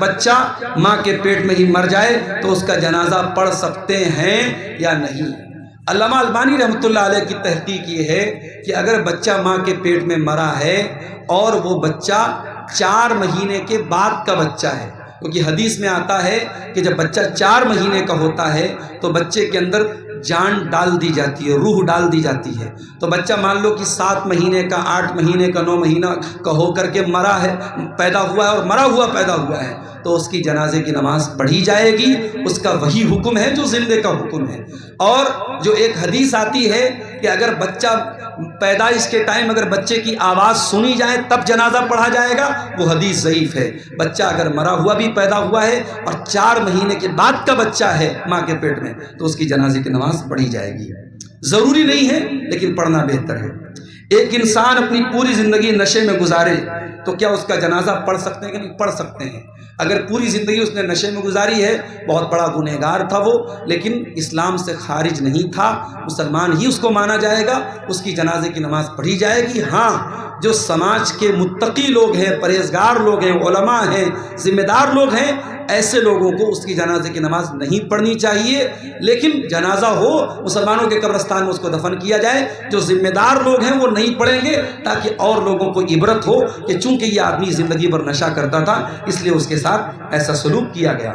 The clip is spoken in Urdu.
بچہ ماں کے پیٹ میں ہی مر جائے تو اس کا جنازہ پڑھ سکتے ہیں یا نہیں؟ علامہ البانی رحمۃ اللہ علیہ کی تحقیق یہ ہے کہ اگر بچہ ماں کے پیٹ میں مرا ہے اور وہ بچہ 4 مہینے کے بعد کا بچہ ہے، کیونکہ حدیث میں آتا ہے کہ جب بچہ 4 مہینے کا ہوتا ہے تو بچے کے اندر جان ڈال دی جاتی ہے، روح ڈال دی جاتی ہے۔ تو بچہ مان لو کہ 7 مہینے کا، 8 مہینے کا، 9 مہینہ کا ہو کر کے مرا ہے، پیدا ہوا ہے اور مرا ہوا پیدا ہوا ہے، تو اس کی جنازے کی نماز پڑھی جائے گی۔ اس کا وہی حکم ہے جو زندے کا حکم ہے۔ اور جو ایک حدیث آتی ہے کہ اگر بچہ پیدائش کے ٹائم اگر بچے کی آواز سنی جائے تب جنازہ پڑھا جائے گا، وہ حدیث ضعیف ہے۔ بچہ اگر مرا ہوا بھی پیدا ہوا ہے اور 4 مہینے کے بعد کا بچہ ہے ماں کے پیٹ میں، تو اس کی جنازے کی نماز پڑھی جائے گی۔ ضروری نہیں ہے لیکن پڑھنا بہتر ہے۔ ایک انسان اپنی پوری زندگی نشے میں گزارے تو کیا اس کا جنازہ پڑھ سکتے ہیں کہ نہیں؟ پڑھ سکتے ہیں۔ اگر پوری زندگی اس نے نشے میں گزاری ہے، بہت بڑا گنہگار تھا وہ، لیکن اسلام سے خارج نہیں تھا، مسلمان ہی اس کو مانا جائے گا، اس کی جنازے کی نماز پڑھی جائے گی۔ ہاں، جو سماج کے متقی لوگ ہیں، پرہیزگار لوگ ہیں، علماء ہیں، ذمہ دار لوگ ہیں، ایسے لوگوں کو اس کی جنازے کی نماز نہیں پڑھنی چاہیے، لیکن جنازہ ہو مسلمانوں کے قبرستان میں اس کو دفن کیا جائے۔ جو ذمہ دار لوگ ہیں وہ نہیں پڑھیں گے تاکہ اور لوگوں کو عبرت ہو کہ چونکہ یہ آدمی زندگی بھر نشہ کرتا تھا اس لیے اس کے ساتھ ایسا سلوک کیا گیا۔